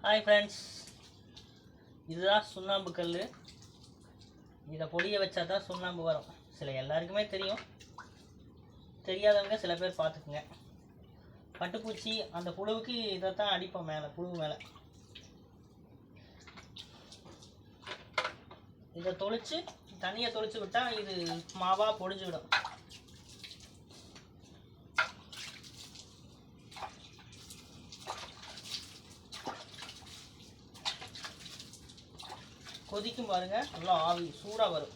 Hi friends, இதுதான் சுண்ணாம்பு கல். இதை பொடியை வச்சா தான் சுண்ணாம்பு வரும். எல்லாருக்குமே தெரியும், தெரியாதவங்க சில பேர் பார்த்துக்குங்க. பட்டுப்பூச்சி அந்த புழுவுக்கு இதை தான் அடிப்போம் மேலே, புழு மேலே. இதை தொளிச்சு தண்ணியை தொளிச்சு விட்டால் இது மாவாக பொடிஞ்சுவிடும். கொதிக்கும் பாருங்க, நல்லா ஆவி சூடாக வரும்.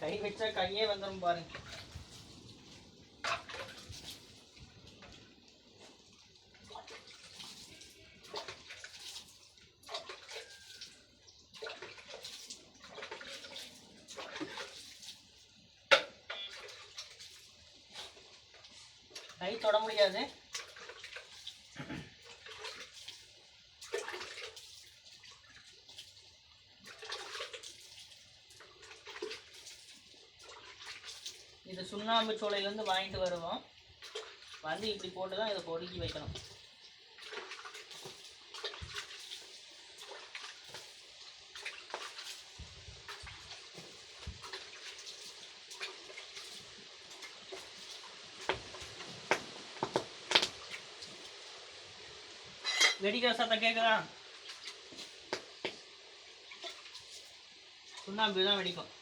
கை வச்சா கையே வந்துடும் பாருங்க. கை தொட முடியாது. இது சுண்ணாம்பு சோலையிலேருந்து வாங்கிட்டு வருவோம். வந்து இப்படி போட்டு தான் இதை பொறுக்கி வைக்கணும். வெடிக்கிற சத்தம் கேட்குதா? சுண்ணாம்பு தான் வெடிக்கும்.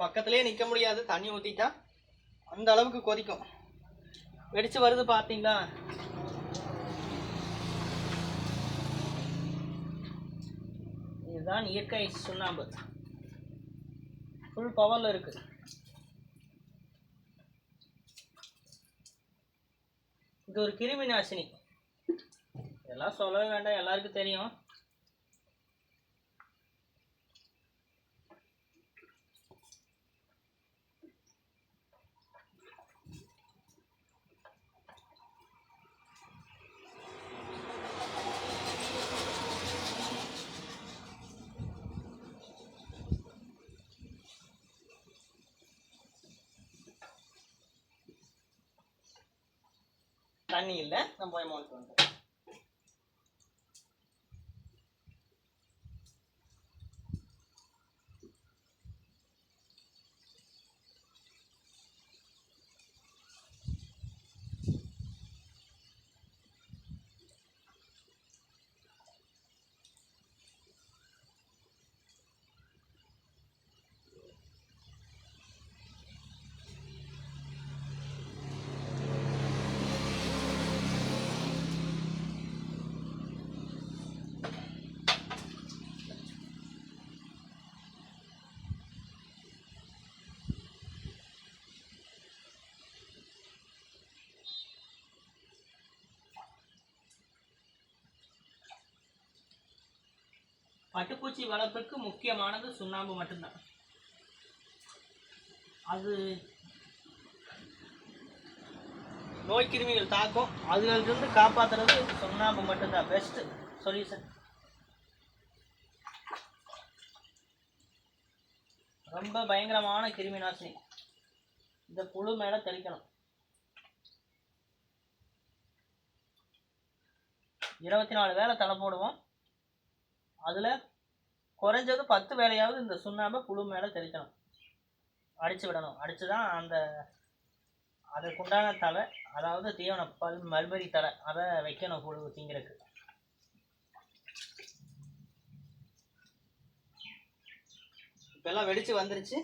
பக்கத்துலேயே நிற்க முடியாது, தண்ணி ஊற்றிட்டா அந்த அளவுக்கு கொதிக்கும். வெடிச்சு வருது பார்த்தீங்களா? இதுதான் இயற்கை சுண்ணாம்பு. ஃபுல் பவரில் இருக்கு. இது ஒரு கிருமி நாசினி. இதெல்லாம் சொல்லவே வேண்டாம், எல்லாருக்கும் தெரியும். தண்ணி இல்லை, நம்ம போய் மாட்டு வந்துட்டோம். பட்டுப்பூச்சி வளர்ப்புக்கு முக்கியமானது சுண்ணாம்பு மட்டும்தான். அது நோய் கிருமிகள் தாக்கும், அதுகளிலிருந்து காப்பாற்றுறது சுண்ணாம்பு மட்டும்தான் பெஸ்ட் சொல்யூஷன். ரொம்ப பயங்கரமான கிருமி நாசினி. இந்த புழு மேலே தெளிக்கணும். 24 வேலை தலை போடுவோம். அதில் குறைஞ்சது 10 வேலையாவது இந்த சுண்ணாம்பை புழு மேலே தெளிக்கணும், அடித்து விடணும். அடித்து தான் அதுக்குண்டான தலை, அதாவது தீவன மல்பரி தலை, அதை வைக்கணும் புழு திங்கிறதுக்கு. இப்போல்லாம் வெடித்து வந்துருச்சு.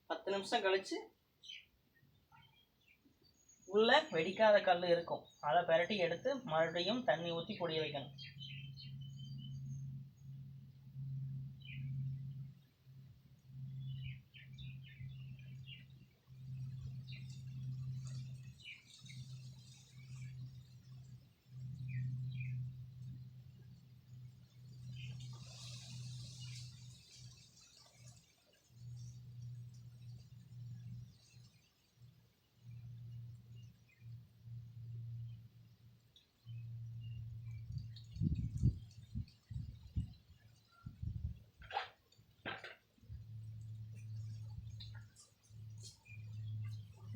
10 நிமிஷம் கழித்து உள்ள வெடிக்காத கல் இருக்கும், அதை பெரட்டி எடுத்து மறுபடியும் தண்ணி ஊற்றி பொடிய வைக்கணும்.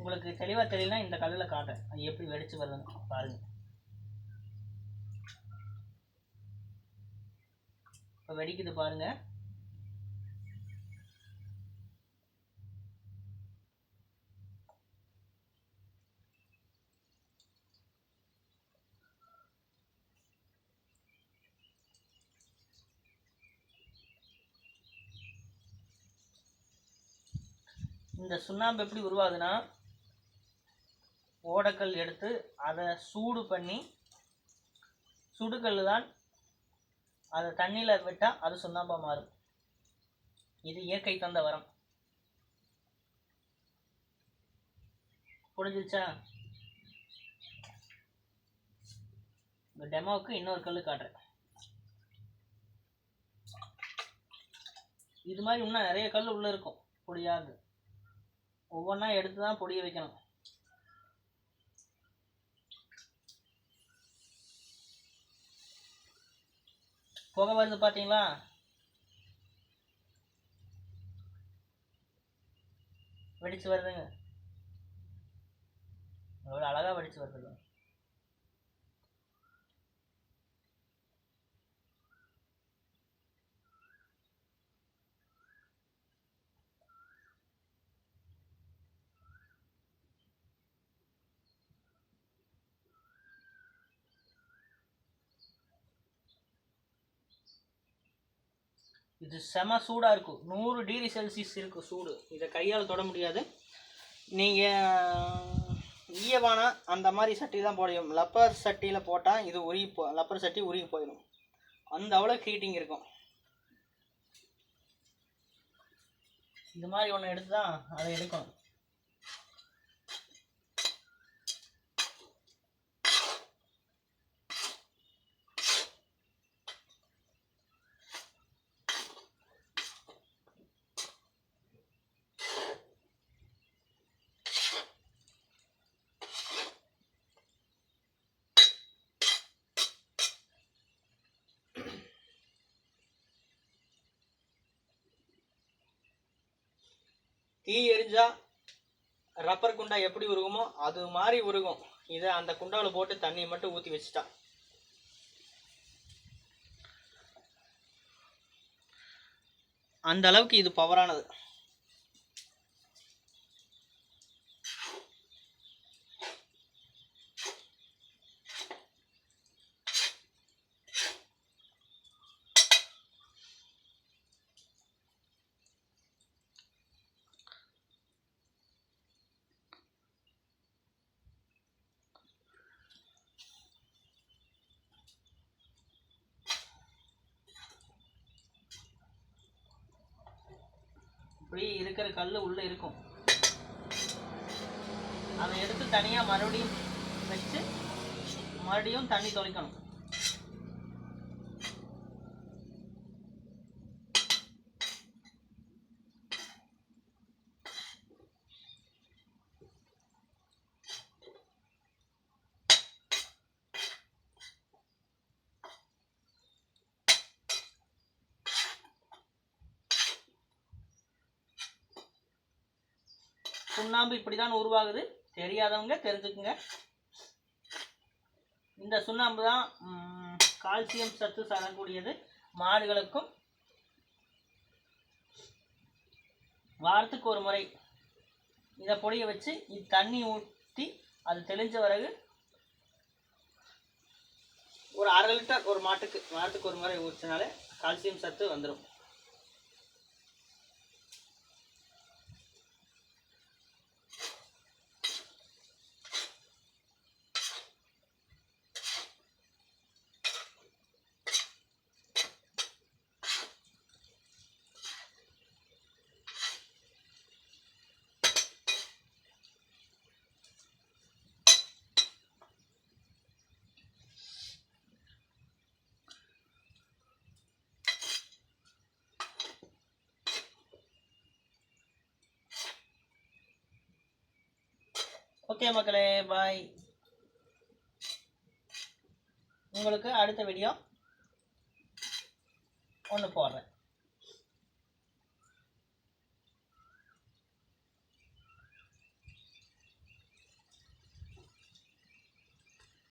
உங்களுக்கு தெளிவாக தெரியலனா இந்த கல்லில் காட்டுறேன் அது எப்படி வெடிச்சு வருதுன்னு பாருங்கள். இப்போ வெடிக்குது பாருங்கள். இந்த சுண்ணாம்பு எப்படி உருவாகுதுன்னா, ஓடக்கல் எடுத்து அதை சூடு பண்ணி, சுடுக்கல் தான் அதை தண்ணியில் விட்டால் அது சுண்ணாம்பாக மாறும். இது இயற்கை தந்த வரம். புரிஞ்சிருச்சா? இந்த டெமோவுக்கு இன்னொரு கல் காட்டுறேன். இது மாதிரி இன்னும் நிறைய கல் உள்ளே இருக்கும் பொடியாது. ஒவ்வொன்றா எடுத்து தான் பொடிய வைக்கணும். புகை வருது பார்த்தீங்களா? வெடிச்சு வருதுங்க. எவ்வளோ அழகாக வெடிச்சு வருது. இது செம சூடாக இருக்கும். 100 டிகிரி செல்சியஸ் இருக்கும் சூடு. இதை கையால் தொட முடியாது. நீங்கள் ஈயவானா அந்த மாதிரி சட்டி தான் போடையும். லப்பர் சட்டியில் போட்டால் இது லப்பர் சட்டி உருகி போயிடும். அந்த அவ்வளோ ஹீட்டிங் இருக்கும். இது மாதிரி ஒன்று எடுத்து தான் அதை எடுக்கணும். தீ எரிஞ்சா ரப்பர் குண்டா எப்படி உருகுமோ அது மாதிரி உருகும். இதை அந்த குண்டாவில் போட்டு தண்ணியை மட்டும் ஊற்றி வச்சுட்டா அந்த அளவுக்கு இது பவரானது. இப்படி இருக்கிற கல் உள்ளே இருக்கும். அதை எடுத்து தனியாக மறுபடியும் வச்சு மறுபடியும் தண்ணி தொளிக்கணும். சுண்ணாம்பு இப்படி தான் உருவாகுது. தெரியாதவங்க தெரிஞ்சுக்குங்க. இந்த சுண்ணாம்பு தான் கால்சியம் சத்து தரக்கூடியது. மாடுகளுக்கும் வாரத்துக்கு ஒரு முறை இதை பொடியை வச்சு தண்ணி ஊற்றி அது தெளிஞ்ச பிறகு ஒரு 1/2 லிட்டர் ஒரு மாட்டுக்கு வாரத்துக்கு ஒரு முறை ஊற்றினாலே கால்சியம் சத்து வந்துடும். ஓகே மக்களே, பாய். உங்களுக்கு அடுத்த வீடியோ ஒன்று போடுறேன்.